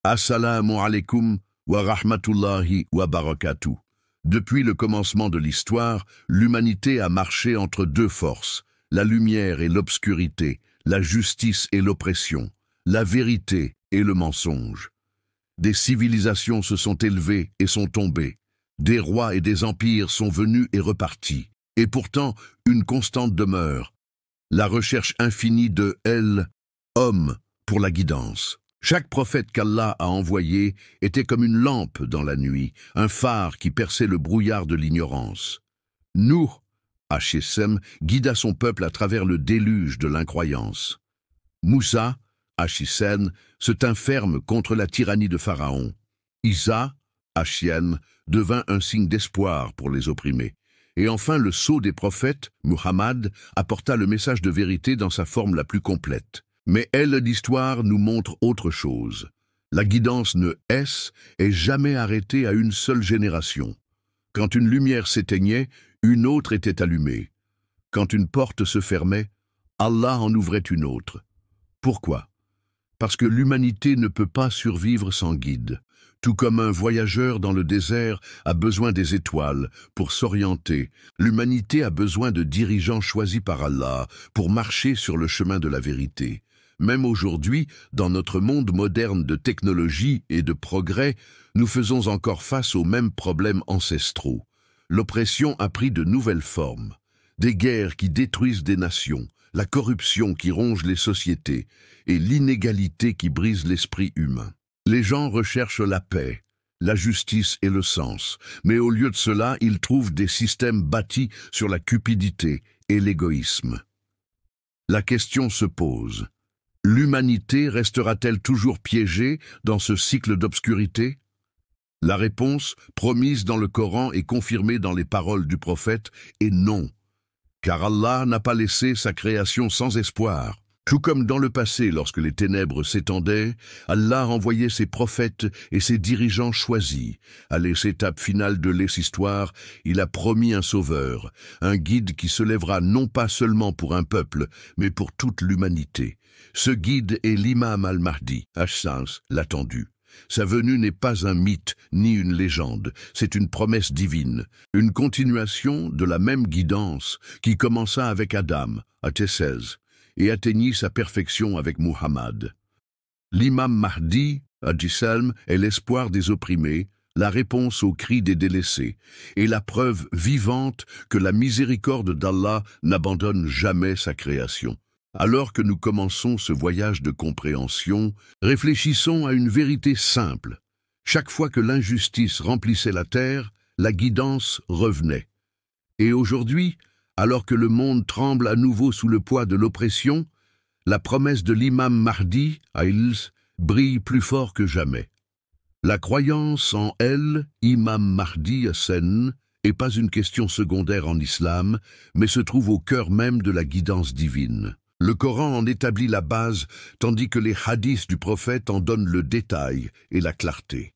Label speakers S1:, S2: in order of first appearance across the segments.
S1: Assalamu alaikum wa rahmatullahi wa barakatuh. Depuis le commencement de l'histoire, l'humanité a marché entre deux forces, la lumière et l'obscurité, la justice et l'oppression, la vérité et le mensonge. Des civilisations se sont élevées et sont tombées, des rois et des empires sont venus et repartis, et pourtant une constante demeure, la recherche infinie de l'homme pour la guidance. Chaque prophète qu'Allah a envoyé était comme une lampe dans la nuit, un phare qui perçait le brouillard de l'ignorance. Nuh, H.S.M., guida son peuple à travers le déluge de l'incroyance. Moussa, H.S.N., se tint ferme contre la tyrannie de Pharaon. Isa, H.S.N., devint un signe d'espoir pour les opprimés. Et enfin, le sceau des prophètes, Muhammad, apporta le message de vérité dans sa forme la plus complète. Mais l'histoire nous montre autre chose. La guidance ne est jamais arrêtée à une seule génération. Quand une lumière s'éteignait, une autre était allumée. Quand une porte se fermait, Allah en ouvrait une autre. Pourquoi? Parce que l'humanité ne peut pas survivre sans guide. Tout comme un voyageur dans le désert a besoin des étoiles pour s'orienter, l'humanité a besoin de dirigeants choisis par Allah pour marcher sur le chemin de la vérité. Même aujourd'hui, dans notre monde moderne de technologie et de progrès, nous faisons encore face aux mêmes problèmes ancestraux. L'oppression a pris de nouvelles formes. Des guerres qui détruisent des nations, la corruption qui ronge les sociétés et l'inégalité qui brise l'esprit humain. Les gens recherchent la paix, la justice et le sens, mais au lieu de cela, ils trouvent des systèmes bâtis sur la cupidité et l'égoïsme. La question se pose. L'humanité restera-t-elle toujours piégée dans ce cycle d'obscurité? La réponse, promise dans le Coran et confirmée dans les paroles du prophète, est non, car Allah n'a pas laissé sa création sans espoir. Tout comme dans le passé, lorsque les ténèbres s'étendaient, Allah envoyait ses prophètes et ses dirigeants choisis. À l'étape finale de l'histoire, il a promis un sauveur, un guide qui se lèvera non pas seulement pour un peuple, mais pour toute l'humanité. Ce guide est l'imam al-Mahdi, H5, l'attendu. Sa venue n'est pas un mythe ni une légende, c'est une promesse divine, une continuation de la même guidance qui commença avec Adam, H16, et atteignit sa perfection avec Muhammad. L'imam Mahdi, H-Salm, est l'espoir des opprimés, la réponse aux cris des délaissés, et la preuve vivante que la miséricorde d'Allah n'abandonne jamais sa création. Alors que nous commençons ce voyage de compréhension, réfléchissons à une vérité simple. Chaque fois que l'injustice remplissait la terre, la guidance revenait. Et aujourd'hui, alors que le monde tremble à nouveau sous le poids de l'oppression, la promesse de l'imam Mahdi, Aïls, brille plus fort que jamais. La croyance en imam Mahdi Hassan, n'est pas une question secondaire en islam, mais se trouve au cœur même de la guidance divine. Le Coran en établit la base, tandis que les hadiths du prophète en donnent le détail et la clarté.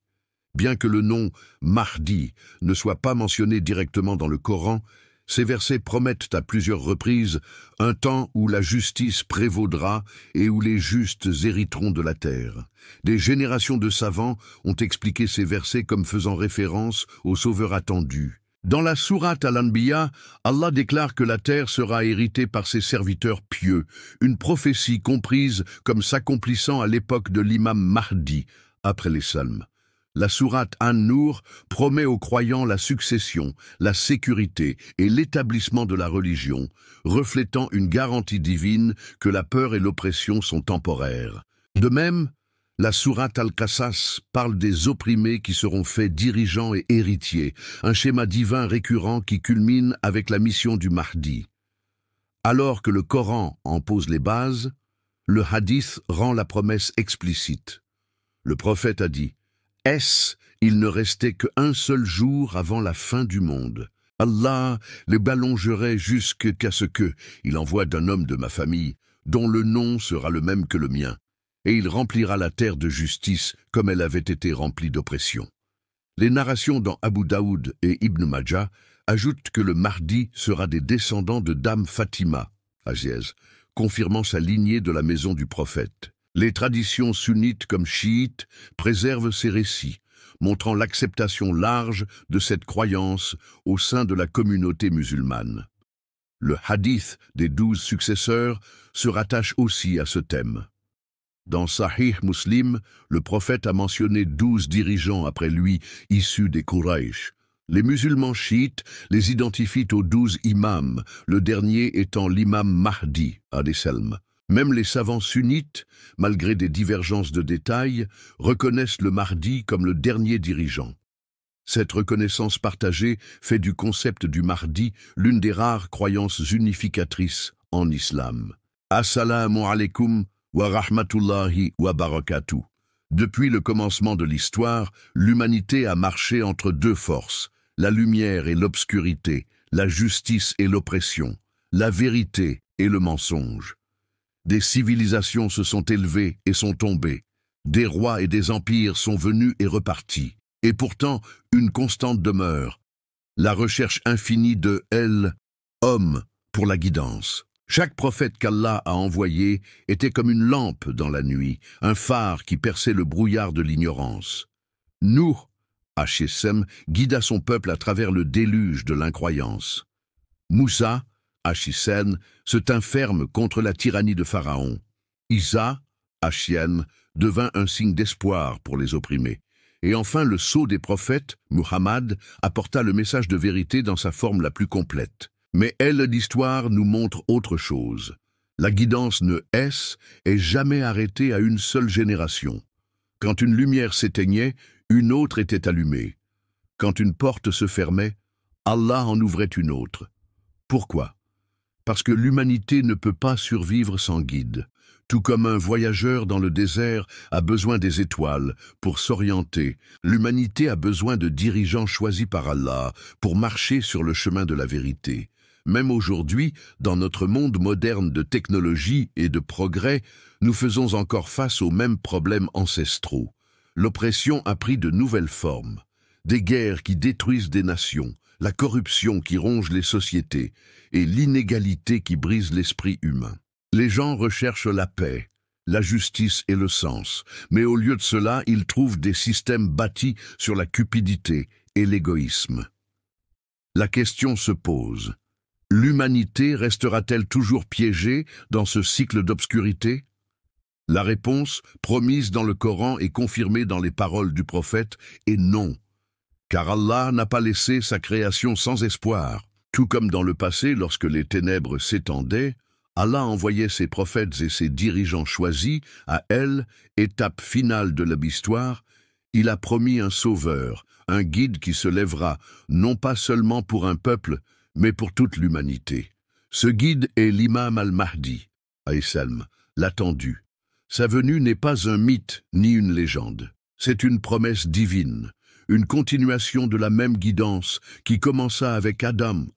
S1: Bien que le nom Mahdi ne soit pas mentionné directement dans le Coran, ces versets promettent à plusieurs reprises un temps où la justice prévaudra et où les justes hériteront de la terre. Des générations de savants ont expliqué ces versets comme faisant référence au sauveur attendu. Dans la sourate Al-Anbiya, Allah déclare que la terre sera héritée par ses serviteurs pieux, une prophétie comprise comme s'accomplissant à l'époque de l'imam Mahdi, après les psaumes. La sourate An-Nur promet aux croyants la succession, la sécurité et l'établissement de la religion, reflétant une garantie divine que la peur et l'oppression sont temporaires. De même, la sourate Al-Qasas parle des opprimés qui seront faits dirigeants et héritiers, un schéma divin récurrent qui culmine avec la mission du Mahdi. Alors que le Coran en pose les bases, le hadith rend la promesse explicite. Le prophète a dit « il ne restait qu'un seul jour avant la fin du monde. Allah les ballongerait jusqu'à ce que, il envoie d'un homme de ma famille, dont le nom sera le même que le mien. Et il remplira la terre de justice comme elle avait été remplie d'oppression. » Les narrations dans Abu Daoud et Ibn Majah ajoutent que le Mahdi sera des descendants de Dame Fatima, Aziz, confirmant sa lignée de la maison du prophète. Les traditions sunnites comme chiites préservent ces récits, montrant l'acceptation large de cette croyance au sein de la communauté musulmane. Le hadith des 12 successeurs se rattache aussi à ce thème. Dans Sahih Muslim, le prophète a mentionné 12 dirigeants après lui, issus des Quraysh. Les musulmans chiites les identifient aux 12 imams, le dernier étant l'imam Mahdi, alayhi salam. Même les savants sunnites, malgré des divergences de détails, reconnaissent le Mahdi comme le dernier dirigeant. Cette reconnaissance partagée fait du concept du Mahdi l'une des rares croyances unificatrices en islam. Assalamu alaikum wa rahmatullahi wa barakatuh. Depuis le commencement de l'histoire, l'humanité a marché entre deux forces, la lumière et l'obscurité, la justice et l'oppression, la vérité et le mensonge. Des civilisations se sont élevées et sont tombées, des rois et des empires sont venus et repartis. Et pourtant, une constante demeure, la recherche infinie de homme, pour la guidance. Chaque prophète qu'Allah a envoyé était comme une lampe dans la nuit, un phare qui perçait le brouillard de l'ignorance. Nuh, H.S.M., guida son peuple à travers le déluge de l'incroyance. Moussa, H.S.N., se tint ferme contre la tyrannie de Pharaon. Isa, H.N., devint un signe d'espoir pour les opprimés. Et enfin, le sceau des prophètes, Muhammad, apporta le message de vérité dans sa forme la plus complète. Mais l'histoire nous montre autre chose. La guidance est jamais arrêtée à une seule génération. Quand une lumière s'éteignait, une autre était allumée. Quand une porte se fermait, Allah en ouvrait une autre. Pourquoi? Parce que l'humanité ne peut pas survivre sans guide. Tout comme un voyageur dans le désert a besoin des étoiles pour s'orienter, l'humanité a besoin de dirigeants choisis par Allah pour marcher sur le chemin de la vérité. Même aujourd'hui, dans notre monde moderne de technologie et de progrès, nous faisons encore face aux mêmes problèmes ancestraux. L'oppression a pris de nouvelles formes. Des guerres qui détruisent des nations, la corruption qui ronge les sociétés et l'inégalité qui brise l'esprit humain. Les gens recherchent la paix, la justice et le sens, mais au lieu de cela, ils trouvent des systèmes bâtis sur la cupidité et l'égoïsme. La question se pose, l'humanité restera-t-elle toujours piégée dans ce cycle d'obscurité? La réponse, promise dans le Coran et confirmée dans les paroles du prophète, est non, car Allah n'a pas laissé sa création sans espoir. Tout comme dans le passé, lorsque les ténèbres s'étendaient, Allah envoyait ses prophètes et ses dirigeants choisis à étape finale de l'histoire, il a promis un sauveur, un guide qui se lèvera, non pas seulement pour un peuple, mais pour toute l'humanité. Ce guide est l'imam al-Mahdi, l'attendu. Sa venue n'est pas un mythe ni une légende, c'est une promesse divine. Une continuation de la même guidance qui commença avec Adam,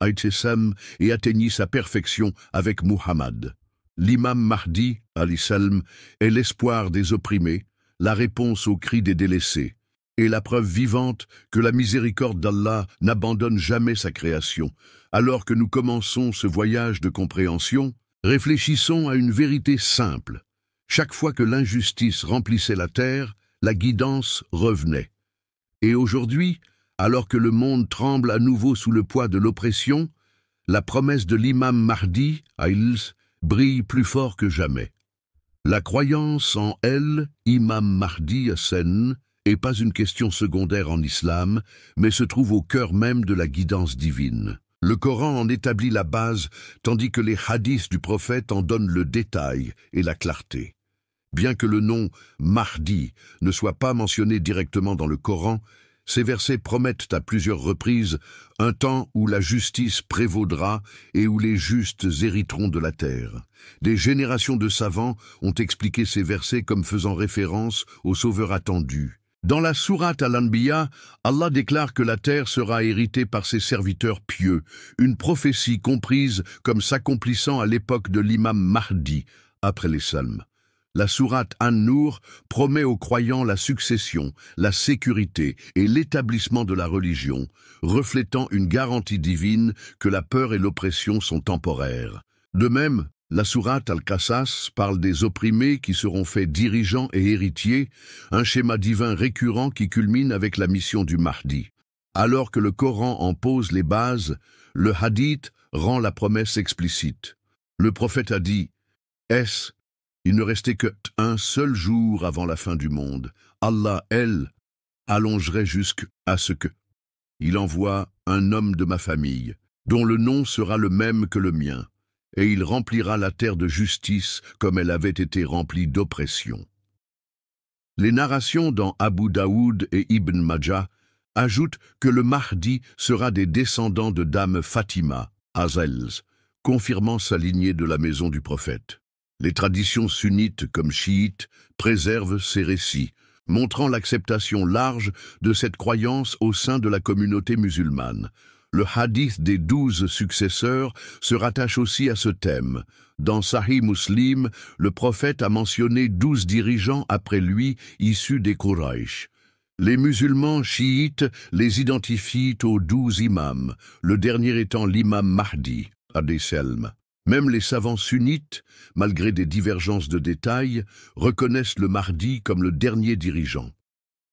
S1: et atteignit sa perfection avec Muhammad. L'imam Mahdi, salam, est l'espoir des opprimés, la réponse aux cris des délaissés, et la preuve vivante que la miséricorde d'Allah n'abandonne jamais sa création. Alors que nous commençons ce voyage de compréhension, réfléchissons à une vérité simple. Chaque fois que l'injustice remplissait la terre, la guidance revenait. Et aujourd'hui, alors que le monde tremble à nouveau sous le poids de l'oppression, la promesse de l'imam Mahdi, brille plus fort que jamais. La croyance en imam Mahdi, n'est pas une question secondaire en islam, mais se trouve au cœur même de la guidance divine. Le Coran en établit la base, tandis que les hadiths du prophète en donnent le détail et la clarté. Bien que le nom Mahdi ne soit pas mentionné directement dans le Coran, ces versets promettent à plusieurs reprises un temps où la justice prévaudra et où les justes hériteront de la terre. Des générations de savants ont expliqué ces versets comme faisant référence au sauveur attendu. Dans la sourate Al-Anbiya, Allah déclare que la terre sera héritée par ses serviteurs pieux, une prophétie comprise comme s'accomplissant à l'époque de l'imam Mahdi, après les psaumes. La sourate An-Nur promet aux croyants la succession, la sécurité et l'établissement de la religion, reflétant une garantie divine que la peur et l'oppression sont temporaires. De même, La sourate Al-Qasas parle des opprimés qui seront faits dirigeants et héritiers, un schéma divin récurrent qui culmine avec la mission du Mahdi. Alors que le Coran en pose les bases, le hadith rend la promesse explicite. Le prophète a dit « il ne restait qu'un seul jour avant la fin du monde. Allah, allongerait jusqu'à ce que il envoie un homme de ma famille, dont le nom sera le même que le mien, et il remplira la terre de justice comme elle avait été remplie d'oppression. » Les narrations dans Abu Daoud et Ibn Majah ajoutent que le Mahdi sera des descendants de Dame Fatima, Azels, confirmant sa lignée de la maison du prophète. Les traditions sunnites comme chiites préservent ces récits, montrant l'acceptation large de cette croyance au sein de la communauté musulmane. Le hadith des 12 successeurs se rattache aussi à ce thème. Dans Sahih Muslim, le prophète a mentionné 12 dirigeants après lui issus des Quraysh. Les musulmans chiites les identifient aux 12 imams, le dernier étant l'imam Mahdi, alayhi salam. Même les savants sunnites, malgré des divergences de détails, reconnaissent le Mahdi comme le dernier dirigeant.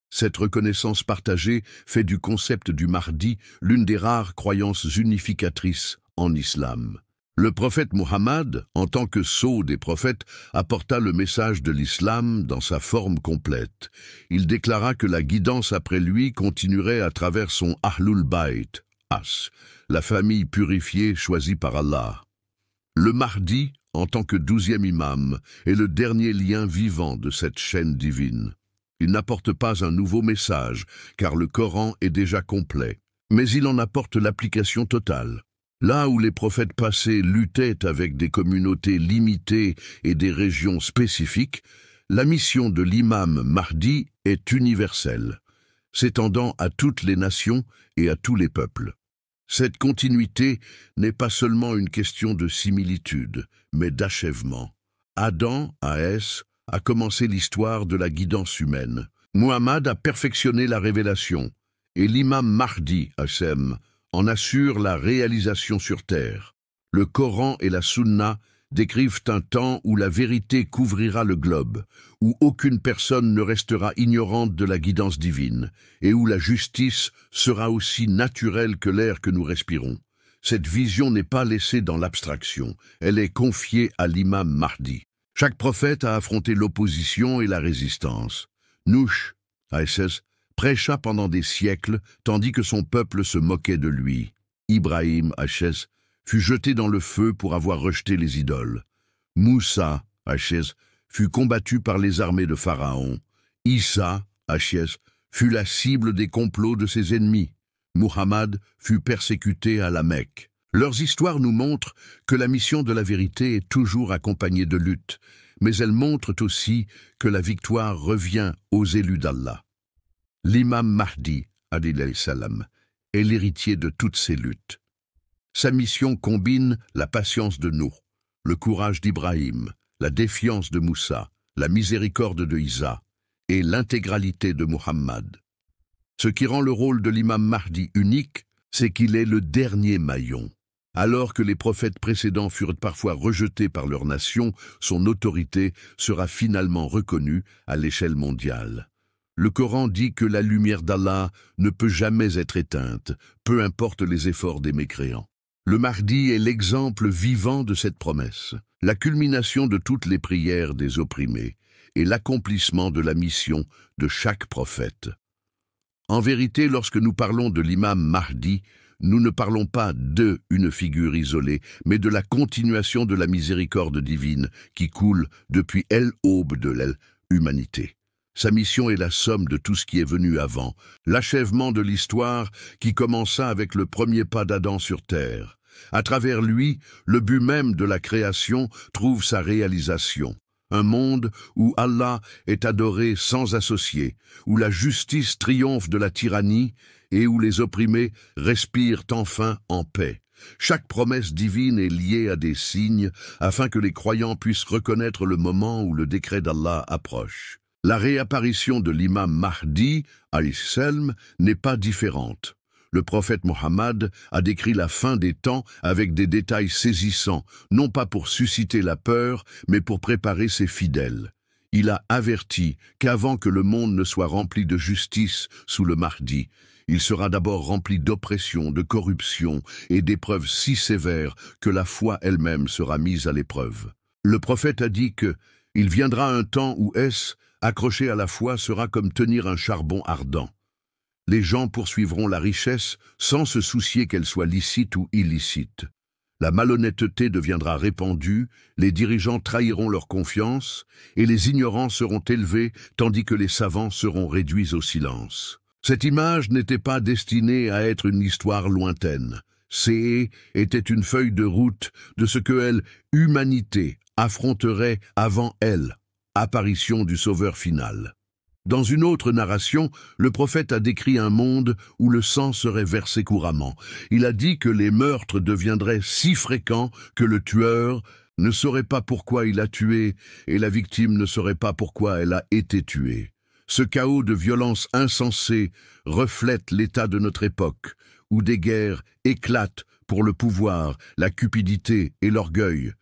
S1: Cette reconnaissance partagée fait du concept du Mahdi l'une des rares croyances unificatrices en islam. Le prophète Muhammad, en tant que sceau des prophètes, apporta le message de l'islam dans sa forme complète. Il déclara que la guidance après lui continuerait à travers son Ahlul Bayt, la famille purifiée choisie par Allah. Le Mahdi, en tant que 12e imam, est le dernier lien vivant de cette chaîne divine. Il n'apporte pas un nouveau message, car le Coran est déjà complet, mais il en apporte l'application totale. Là où les prophètes passés luttaient avec des communautés limitées et des régions spécifiques, la mission de l'imam Mahdi est universelle, s'étendant à toutes les nations et à tous les peuples. Cette continuité n'est pas seulement une question de similitude, mais d'achèvement. Adam, a commencé l'histoire de la guidance humaine. Muhammad a perfectionné la révélation, et l'imam Mahdi, en assure la réalisation sur terre. Le Coran et la Sunna décrivent un temps où la vérité couvrira le globe, où aucune personne ne restera ignorante de la guidance divine, et où la justice sera aussi naturelle que l'air que nous respirons. Cette vision n'est pas laissée dans l'abstraction, elle est confiée à l'imam Mahdi. Chaque prophète a affronté l'opposition et la résistance. Nuh, prêcha pendant des siècles, tandis que son peuple se moquait de lui. Ibrahim, fut jeté dans le feu pour avoir rejeté les idoles. Moussa, fut combattu par les armées de Pharaon. Issa, fut la cible des complots de ses ennemis. Muhammad fut persécuté à la Mecque. Leurs histoires nous montrent que la mission de la vérité est toujours accompagnée de luttes, mais elles montrent aussi que la victoire revient aux élus d'Allah. L'imam Mahdi, alayhi salam, est l'héritier de toutes ces luttes. Sa mission combine la patience de Nuh, le courage d'Ibrahim, la défiance de Moussa, la miséricorde de Isa et l'intégralité de Muhammad. Ce qui rend le rôle de l'imam Mahdi unique, c'est qu'il est le dernier maillon. Alors que les prophètes précédents furent parfois rejetés par leur nation, son autorité sera finalement reconnue à l'échelle mondiale. Le Coran dit que la lumière d'Allah ne peut jamais être éteinte, peu importe les efforts des mécréants. Le Mahdi est l'exemple vivant de cette promesse, la culmination de toutes les prières des opprimés et l'accomplissement de la mission de chaque prophète. En vérité, lorsque nous parlons de l'imam Mahdi, nous ne parlons pas d'une figure isolée, mais de la continuation de la miséricorde divine qui coule depuis l'aube de l'humanité. Sa mission est la somme de tout ce qui est venu avant, l'achèvement de l'histoire qui commença avec le premier pas d'Adam sur terre. À travers lui, le but même de la création trouve sa réalisation. Un monde où Allah est adoré sans associé, où la justice triomphe de la tyrannie et où les opprimés respirent enfin en paix. Chaque promesse divine est liée à des signes afin que les croyants puissent reconnaître le moment où le décret d'Allah approche. La réapparition de l'imam Mahdi, alayhi salam, n'est pas différente. Le prophète Mohammed a décrit la fin des temps avec des détails saisissants, non pas pour susciter la peur, mais pour préparer ses fidèles. Il a averti qu'avant que le monde ne soit rempli de justice sous le Mahdi, il sera d'abord rempli d'oppression, de corruption et d'épreuves si sévères que la foi elle-même sera mise à l'épreuve. Le prophète a dit que « il viendra un temps où accroché à la foi sera comme tenir un charbon ardent ». Les gens poursuivront la richesse sans se soucier qu'elle soit licite ou illicite. La malhonnêteté deviendra répandue, les dirigeants trahiront leur confiance et les ignorants seront élevés tandis que les savants seront réduits au silence. Cette image n'était pas destinée à être une histoire lointaine. C'est était une feuille de route de ce que l'humanité affronterait avant elle, apparition du Sauveur final. Dans une autre narration, le prophète a décrit un monde où le sang serait versé couramment. Il a dit que les meurtres deviendraient si fréquents que le tueur ne saurait pas pourquoi il a tué et la victime ne saurait pas pourquoi elle a été tuée. Ce chaos de violence insensée reflète l'état de notre époque, où des guerres éclatent pour le pouvoir, la cupidité et l'orgueil,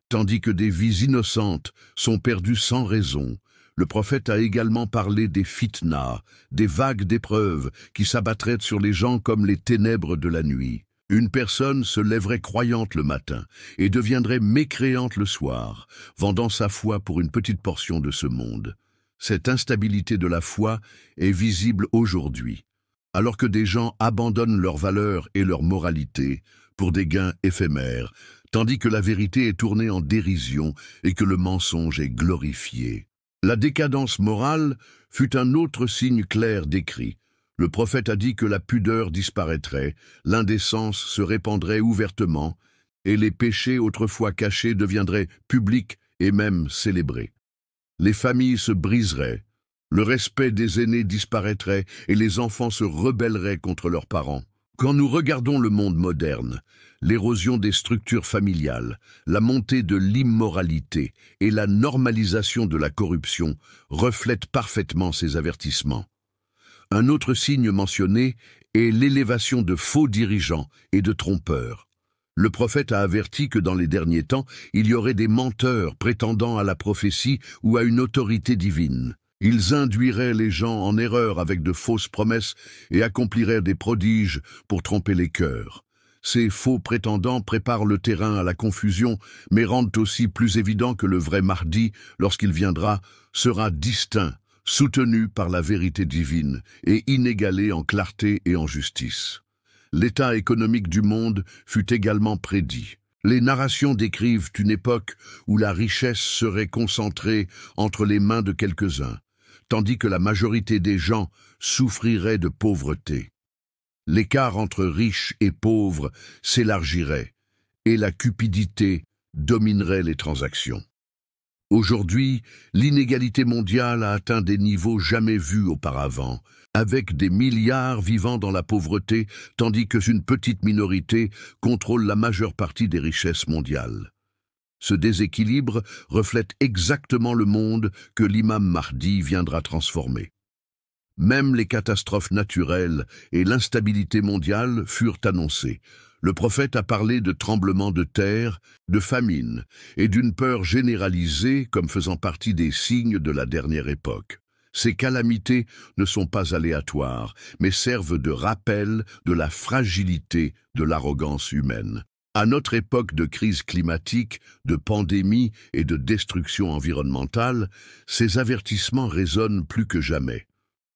S1: tandis que des vies innocentes sont perdues sans raison. Le prophète a également parlé des fitnas, des vagues d'épreuves qui s'abattraient sur les gens comme les ténèbres de la nuit. Une personne se lèverait croyante le matin et deviendrait mécréante le soir, vendant sa foi pour une petite portion de ce monde. Cette instabilité de la foi est visible aujourd'hui, alors que des gens abandonnent leurs valeurs et leur moralité pour des gains éphémères, tandis que la vérité est tournée en dérision et que le mensonge est glorifié. La décadence morale fut un autre signe clair décrit. Le prophète a dit que la pudeur disparaîtrait, l'indécence se répandrait ouvertement, et les péchés autrefois cachés deviendraient publics et même célébrés. Les familles se briseraient, le respect des aînés disparaîtrait et les enfants se rebelleraient contre leurs parents. Quand nous regardons le monde moderne, l'érosion des structures familiales, la montée de l'immoralité et la normalisation de la corruption reflètent parfaitement ces avertissements. Un autre signe mentionné est l'élévation de faux dirigeants et de trompeurs. Le prophète a averti que dans les derniers temps, il y aurait des menteurs prétendant à la prophétie ou à une autorité divine. Ils induiraient les gens en erreur avec de fausses promesses et accompliraient des prodiges pour tromper les cœurs. Ces faux prétendants préparent le terrain à la confusion, mais rendent aussi plus évident que le vrai Mahdi, lorsqu'il viendra, sera distinct, soutenu par la vérité divine et inégalé en clarté et en justice. L'état économique du monde fut également prédit. Les narrations décrivent une époque où la richesse serait concentrée entre les mains de quelques-uns, tandis que la majorité des gens souffriraient de pauvreté. L'écart entre riches et pauvres s'élargirait, et la cupidité dominerait les transactions. Aujourd'hui, l'inégalité mondiale a atteint des niveaux jamais vus auparavant, avec des milliards vivant dans la pauvreté, tandis qu'une petite minorité contrôle la majeure partie des richesses mondiales. Ce déséquilibre reflète exactement le monde que l'imam Mahdi viendra transformer. Même les catastrophes naturelles et l'instabilité mondiale furent annoncées. Le prophète a parlé de tremblements de terre, de famine et d'une peur généralisée comme faisant partie des signes de la dernière époque. Ces calamités ne sont pas aléatoires, mais servent de rappel de la fragilité de l'arrogance humaine. À notre époque de crise climatique, de pandémie et de destruction environnementale, ces avertissements résonnent plus que jamais.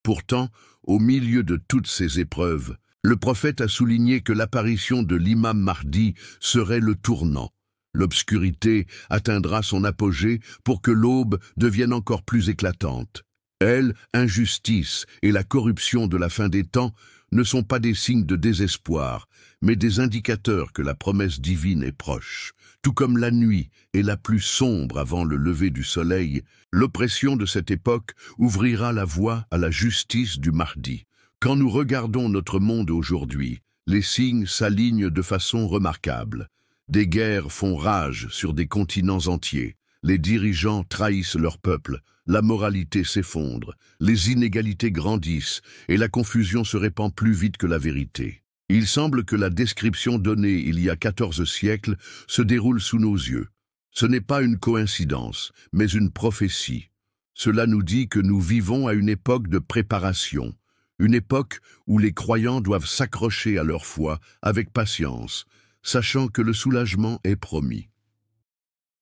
S1: Pourtant, au milieu de toutes ces épreuves, le prophète a souligné que l'apparition de l'imam Mahdi serait le tournant. L'obscurité atteindra son apogée pour que l'aube devienne encore plus éclatante. L'injustice et la corruption de la fin des temps ne sont pas des signes de désespoir, mais des indicateurs que la promesse divine est proche. Tout comme la nuit est la plus sombre avant le lever du soleil, l'oppression de cette époque ouvrira la voie à la justice du Mahdi. Quand nous regardons notre monde aujourd'hui, les signes s'alignent de façon remarquable. Des guerres font rage sur des continents entiers. Les dirigeants trahissent leur peuple, la moralité s'effondre, les inégalités grandissent et la confusion se répand plus vite que la vérité. Il semble que la description donnée il y a 14 siècles se déroule sous nos yeux. Ce n'est pas une coïncidence, mais une prophétie. Cela nous dit que nous vivons à une époque de préparation, une époque où les croyants doivent s'accrocher à leur foi avec patience, sachant que le soulagement est promis.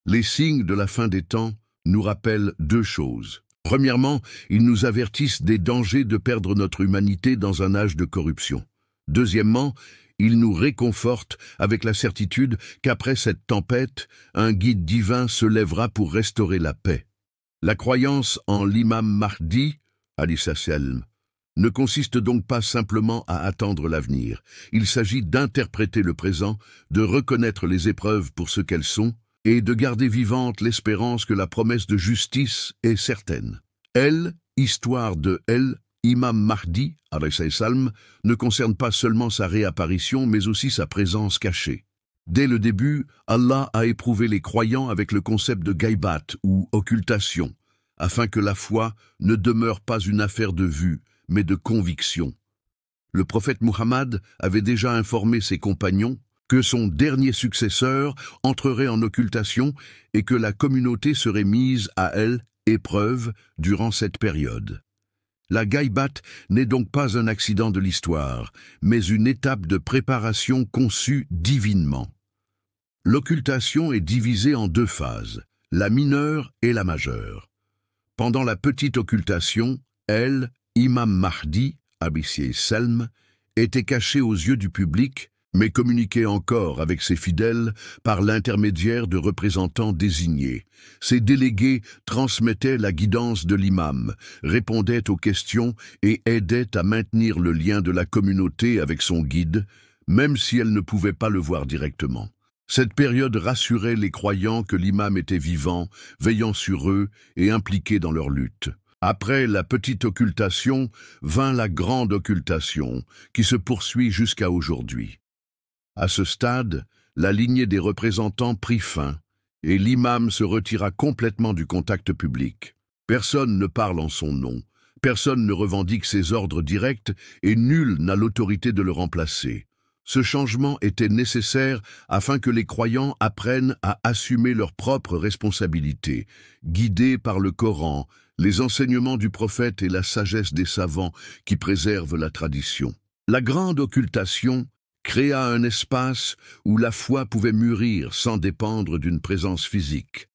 S1: Les signes de la fin des temps nous rappellent deux choses. Premièrement, ils nous avertissent des dangers de perdre notre humanité dans un âge de corruption. Deuxièmement, ils nous réconfortent avec la certitude qu'après cette tempête, un guide divin se lèvera pour restaurer la paix. La croyance en l'imam Mahdi, alayhi salam, ne consiste donc pas simplement à attendre l'avenir. Il s'agit d'interpréter le présent, de reconnaître les épreuves pour ce qu'elles sont, et de garder vivante l'espérance que la promesse de justice est certaine. Histoire de Imam Mahdi, alayhi salam, ne concerne pas seulement sa réapparition, mais aussi sa présence cachée. Dès le début, Allah a éprouvé les croyants avec le concept de gaibat ou occultation, afin que la foi ne demeure pas une affaire de vue, mais de conviction. Le prophète Muhammad avait déjà informé ses compagnons que son dernier successeur entrerait en occultation et que la communauté serait mise à épreuve durant cette période. La gaibat n'est donc pas un accident de l'histoire, mais une étape de préparation conçue divinement. L'occultation est divisée en deux phases, la mineure et la majeure. Pendant la petite occultation, Imam Mahdi, alayhi salam, était caché aux yeux du public, mais communiquait encore avec ses fidèles par l'intermédiaire de représentants désignés. Ces délégués transmettaient la guidance de l'imam, répondaient aux questions et aidaient à maintenir le lien de la communauté avec son guide, même si elle ne pouvait pas le voir directement. Cette période rassurait les croyants que l'imam était vivant, veillant sur eux et impliqué dans leur lutte. Après la petite occultation, vint la grande occultation, qui se poursuit jusqu'à aujourd'hui. À ce stade, la lignée des représentants prit fin, et l'imam se retira complètement du contact public. Personne ne parle en son nom, personne ne revendique ses ordres directs, et nul n'a l'autorité de le remplacer. Ce changement était nécessaire afin que les croyants apprennent à assumer leurs propres responsabilités, guidés par le Coran, les enseignements du prophète et la sagesse des savants qui préservent la tradition. La grande occultation créa un espace où la foi pouvait mûrir sans dépendre d'une présence physique.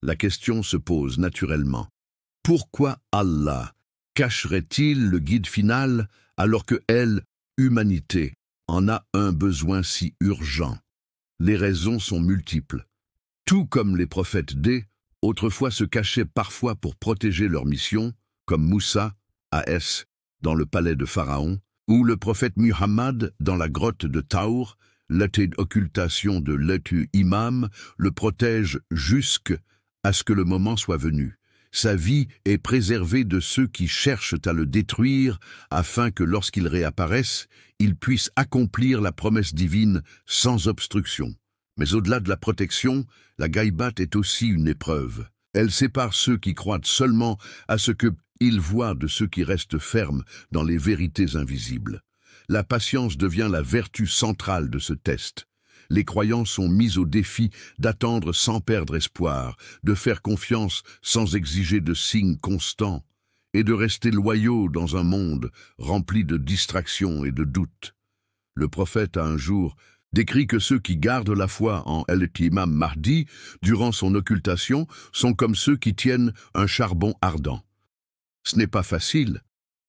S1: La question se pose naturellement. Pourquoi Allah cacherait-il le guide final alors que humanité, en a un besoin si urgent? Les raisons sont multiples. Tout comme les prophètes autrefois se cachaient parfois pour protéger leur mission, comme Moussa, dans le palais de Pharaon, ou le prophète Muhammad dans la grotte de Taour, l'occultation de l'imam le protège jusqu'à ce que le moment soit venu. Sa vie est préservée de ceux qui cherchent à le détruire afin que lorsqu'il réapparaisse, il puisse accomplir la promesse divine sans obstruction. Mais au-delà de la protection, la gaibat est aussi une épreuve. Elle sépare ceux qui croient seulement à ce qu'ils voient de ceux qui restent fermes dans les vérités invisibles. La patience devient la vertu centrale de ce test. Les croyants sont mis au défi d'attendre sans perdre espoir, de faire confiance sans exiger de signes constants, et de rester loyaux dans un monde rempli de distractions et de doutes. Le prophète a un jour décrit que ceux qui gardent la foi en l'imam Mahdi durant son occultation sont comme ceux qui tiennent un charbon ardent. Ce n'est pas facile,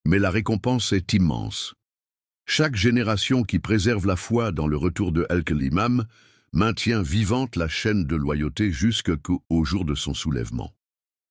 S1: mais la récompense est immense. Chaque génération qui préserve la foi dans le retour de l'imam maintient vivante la chaîne de loyauté jusqu'au jour de son soulèvement.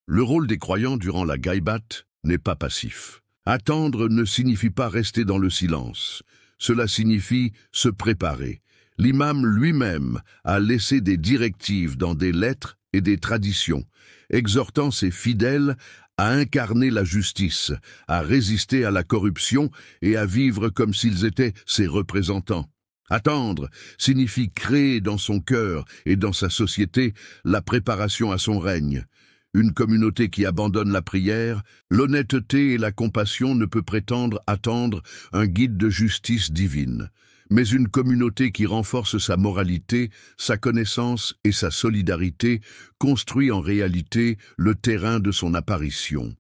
S1: Le rôle des croyants durant la gaibat n'est pas passif. Attendre ne signifie pas rester dans le silence. Cela signifie se préparer. L'imam lui-même a laissé des directives dans des lettres et des traditions, exhortant ses fidèles à incarner la justice, à résister à la corruption et à vivre comme s'ils étaient ses représentants. Attendre signifie créer dans son cœur et dans sa société la préparation à son règne. Une communauté qui abandonne la prière, l'honnêteté et la compassion ne peut prétendre attendre un guide de justice divine. mais une communauté qui renforce sa moralité, sa connaissance et sa solidarité construit en réalité le terrain de son apparition.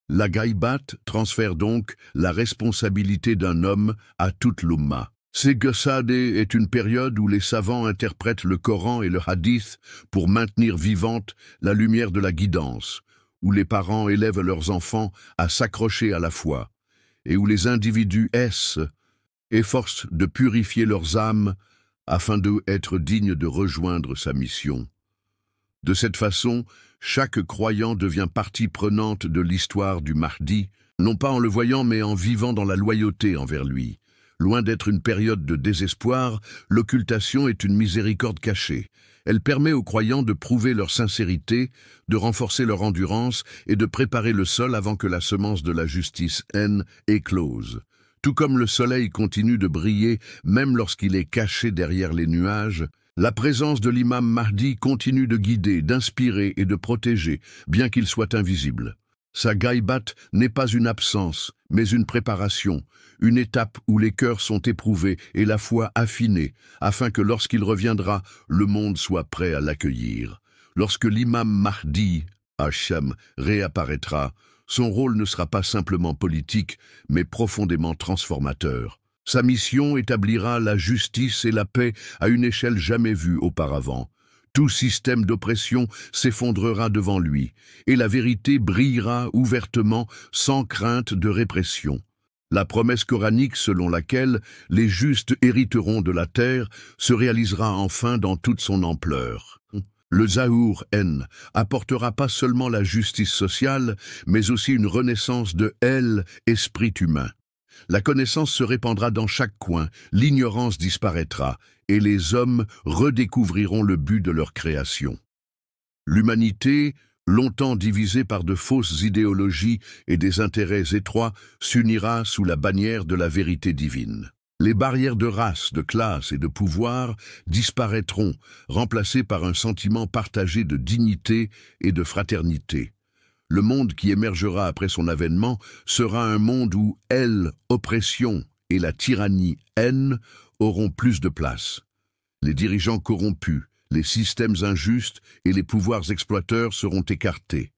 S1: La Ghaibat transfère donc la responsabilité d'un homme à toute l'Umma. Segosade est une période où les savants interprètent le Coran et le Hadith pour maintenir vivante la lumière de la guidance, où les parents élèvent leurs enfants à s'accrocher à la foi, et où les individus efforcent de purifier leurs âmes afin d'être dignes de rejoindre sa mission. De cette façon, chaque croyant devient partie prenante de l'histoire du Mahdi, non pas en le voyant mais en vivant dans la loyauté envers lui. Loin d'être une période de désespoir, l'occultation est une miséricorde cachée. Elle permet aux croyants de prouver leur sincérité, de renforcer leur endurance et de préparer le sol avant que la semence de la justice éclose. Tout comme le soleil continue de briller même lorsqu'il est caché derrière les nuages, la présence de l'imam Mahdi continue de guider, d'inspirer et de protéger, bien qu'il soit invisible. Sa Ghaibat n'est pas une absence, mais une préparation, une étape où les cœurs sont éprouvés et la foi affinée, afin que lorsqu'il reviendra, le monde soit prêt à l'accueillir. Lorsque l'imam Mahdi, Hacham, réapparaîtra, son rôle ne sera pas simplement politique, mais profondément transformateur. Sa mission établira la justice et la paix à une échelle jamais vue auparavant. Tout système d'oppression s'effondrera devant lui, et la vérité brillera ouvertement sans crainte de répression. La promesse coranique selon laquelle les justes hériteront de la terre se réalisera enfin dans toute son ampleur. Le Zahour apportera pas seulement la justice sociale, mais aussi une renaissance de l'esprit humain. La connaissance se répandra dans chaque coin, l'ignorance disparaîtra, et les hommes redécouvriront le but de leur création. L'humanité, longtemps divisée par de fausses idéologies et des intérêts étroits, s'unira sous la bannière de la vérité divine. Les barrières de race, de classe et de pouvoir disparaîtront, remplacées par un sentiment partagé de dignité et de fraternité. Le monde qui émergera après son avènement sera un monde où l'oppression et la tyrannie auront plus de place. Les dirigeants corrompus, les systèmes injustes et les pouvoirs exploiteurs seront écartés.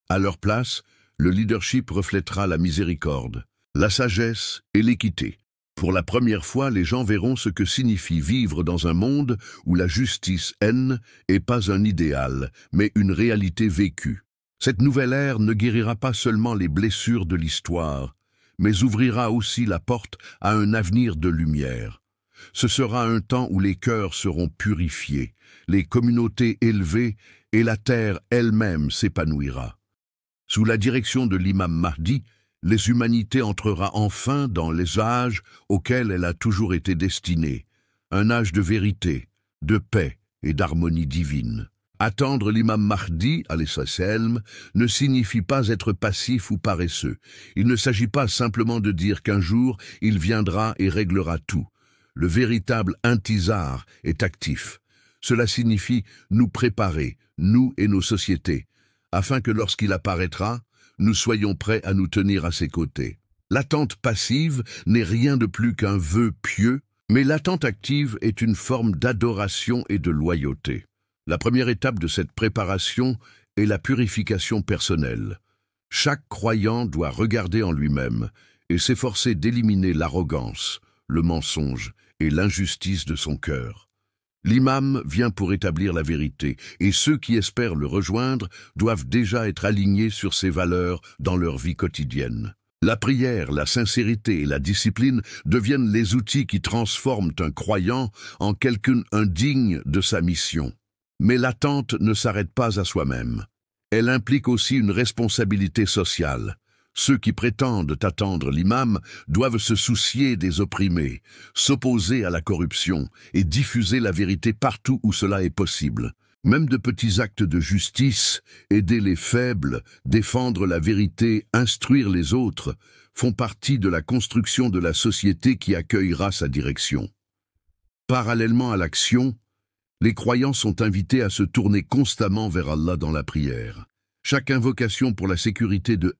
S1: À leur place, le leadership reflètera la miséricorde, la sagesse et l'équité. Pour la première fois, les gens verront ce que signifie vivre dans un monde où la justice n'est pas un idéal, mais une réalité vécue. Cette nouvelle ère ne guérira pas seulement les blessures de l'histoire, mais ouvrira aussi la porte à un avenir de lumière. Ce sera un temps où les cœurs seront purifiés, les communautés élevées et la terre elle-même s'épanouira. Sous la direction de l'imam Mahdi, les humanités entrera enfin dans les âges auxquels elle a toujours été destinée, un âge de vérité, de paix et d'harmonie divine. Attendre l'imam Mahdi, alayhi salam, ne signifie pas être passif ou paresseux. Il ne s'agit pas simplement de dire qu'un jour, il viendra et réglera tout. Le véritable intisar est actif. Cela signifie nous préparer, nous et nos sociétés, afin que lorsqu'il apparaîtra, nous soyons prêts à nous tenir à ses côtés. L'attente passive n'est rien de plus qu'un vœu pieux, mais l'attente active est une forme d'adoration et de loyauté. La première étape de cette préparation est la purification personnelle. Chaque croyant doit regarder en lui-même et s'efforcer d'éliminer l'arrogance, le mensonge et l'injustice de son cœur. L'imam vient pour établir la vérité, et ceux qui espèrent le rejoindre doivent déjà être alignés sur ces valeurs dans leur vie quotidienne. La prière, la sincérité et la discipline deviennent les outils qui transforment un croyant en quelqu'un digne de sa mission. Mais l'attente ne s'arrête pas à soi-même. Elle implique aussi une responsabilité sociale. Ceux qui prétendent attendre l'imam doivent se soucier des opprimés, s'opposer à la corruption et diffuser la vérité partout où cela est possible. Même de petits actes de justice, aider les faibles, défendre la vérité, instruire les autres, font partie de la construction de la société qui accueillera sa direction. Parallèlement à l'action, les croyants sont invités à se tourner constamment vers Allah dans la prière. Chaque invocation pour la sécurité de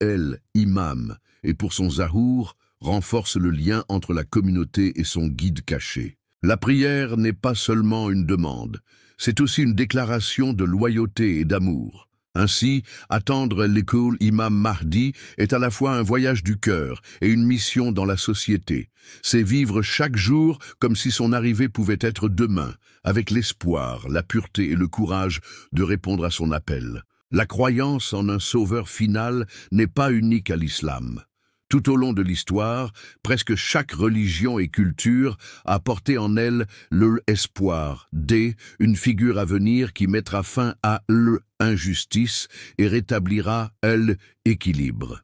S1: l'imam et pour son zahour renforce le lien entre la communauté et son guide caché. La prière n'est pas seulement une demande, c'est aussi une déclaration de loyauté et d'amour. Ainsi, attendre l'école Imam Mahdi est à la fois un voyage du cœur et une mission dans la société. C'est vivre chaque jour comme si son arrivée pouvait être demain, avec l'espoir, la pureté et le courage de répondre à son appel. La croyance en un sauveur final n'est pas unique à l'islam. Tout au long de l'histoire, presque chaque religion et culture a porté en elle l'espoir une figure à venir qui mettra fin à l'injustice et rétablira l'équilibre.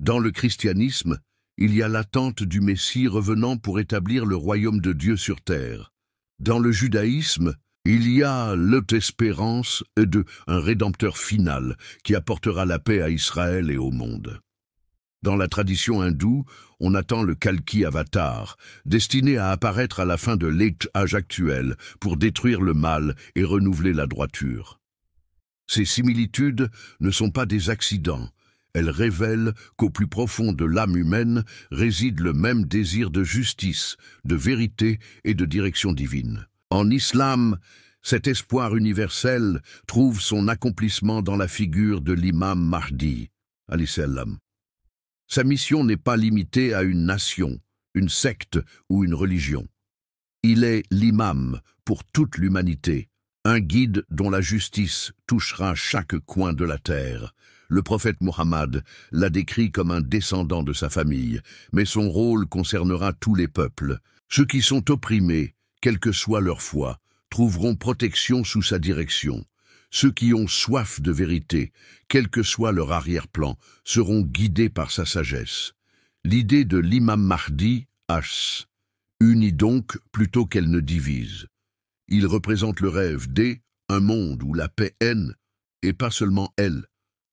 S1: Dans le christianisme, il y a l'attente du Messie revenant pour établir le royaume de Dieu sur terre. Dans le judaïsme, il y a l'espérance d'un rédempteur final qui apportera la paix à Israël et au monde. Dans la tradition hindoue, on attend le Kalki Avatar, destiné à apparaître à la fin de l'âge actuel pour détruire le mal et renouveler la droiture. Ces similitudes ne sont pas des accidents. Elles révèlent qu'au plus profond de l'âme humaine réside le même désir de justice, de vérité et de direction divine. En islam, cet espoir universel trouve son accomplissement dans la figure de l'imam Mahdi, alayhi salam. Sa mission n'est pas limitée à une nation, une secte ou une religion. Il est l'imam pour toute l'humanité, un guide dont la justice touchera chaque coin de la terre. Le prophète Mohammed l'a décrit comme un descendant de sa famille, mais son rôle concernera tous les peuples. Ceux qui sont opprimés, quelle que soit leur foi, trouveront protection sous sa direction. Ceux qui ont soif de vérité, quel que soit leur arrière-plan, seront guidés par sa sagesse. L'idée de l'imam Mahdi, unit donc plutôt qu'elle ne divise. Il représente le rêve un monde où la paix et pas seulement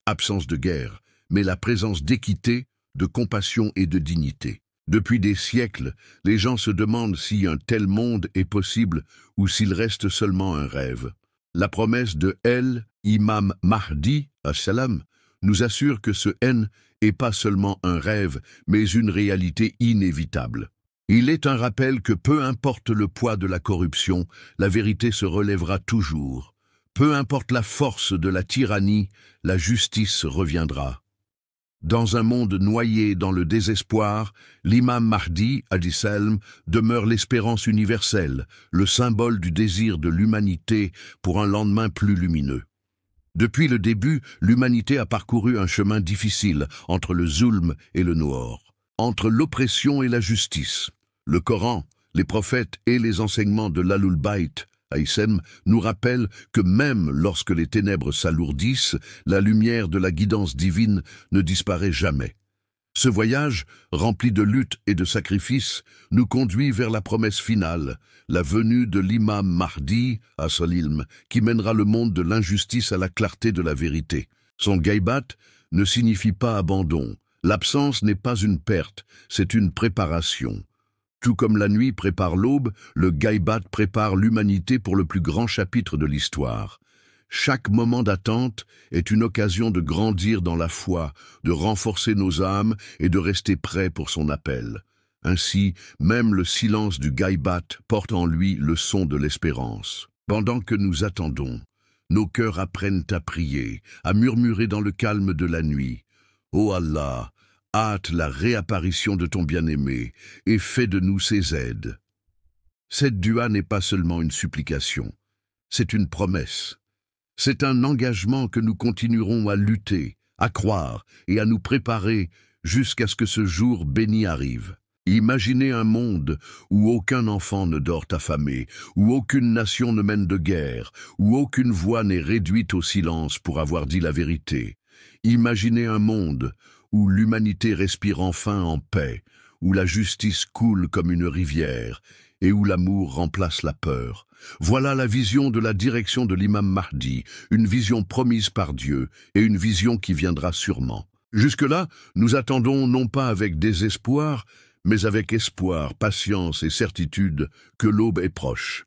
S1: absence de guerre, mais la présence d'équité, de compassion et de dignité. Depuis des siècles, les gens se demandent si un tel monde est possible ou s'il reste seulement un rêve. La promesse de Imam Mahdi, as-salam, nous assure que ce est pas seulement un rêve, mais une réalité inévitable. Il est un rappel que peu importe le poids de la corruption, la vérité se relèvera toujours. Peu importe la force de la tyrannie, la justice reviendra. Dans un monde noyé dans le désespoir, l'imam Mahdi, salam, demeure l'espérance universelle, le symbole du désir de l'humanité pour un lendemain plus lumineux. Depuis le début, l'humanité a parcouru un chemin difficile entre le zulm et le noor, entre l'oppression et la justice. Le Coran, les prophètes et les enseignements de l'Ahlul Bayt nous rappellent que même lorsque les ténèbres s'alourdissent, la lumière de la guidance divine ne disparaît jamais. Ce voyage, rempli de luttes et de sacrifices, nous conduit vers la promesse finale, la venue de l'imam Mahdi, as-salam, qui mènera le monde de l'injustice à la clarté de la vérité. Son gaibat ne signifie pas abandon. L'absence n'est pas une perte, c'est une préparation. Tout comme la nuit prépare l'aube, le gaibat prépare l'humanité pour le plus grand chapitre de l'histoire. Chaque moment d'attente est une occasion de grandir dans la foi, de renforcer nos âmes et de rester prêts pour son appel. Ainsi, même le silence du gaibat porte en lui le son de l'espérance. Pendant que nous attendons, nos cœurs apprennent à prier, à murmurer dans le calme de la nuit. Ô Allah, hâte la réapparition de ton bien-aimé et fais de nous ses aides. Cette dua n'est pas seulement une supplication, c'est une promesse. C'est un engagement que nous continuerons à lutter, à croire et à nous préparer jusqu'à ce que ce jour béni arrive. Imaginez un monde où aucun enfant ne dort affamé, où aucune nation ne mène de guerre, où aucune voix n'est réduite au silence pour avoir dit la vérité. Imaginez un monde où l'humanité respire enfin en paix, où la justice coule comme une rivière et où l'amour remplace la peur. Voilà la vision de la direction de l'imam Mahdi, une vision promise par Dieu et une vision qui viendra sûrement. Jusque-là, nous attendons non pas avec désespoir, mais avec espoir, patience et certitude que l'aube est proche.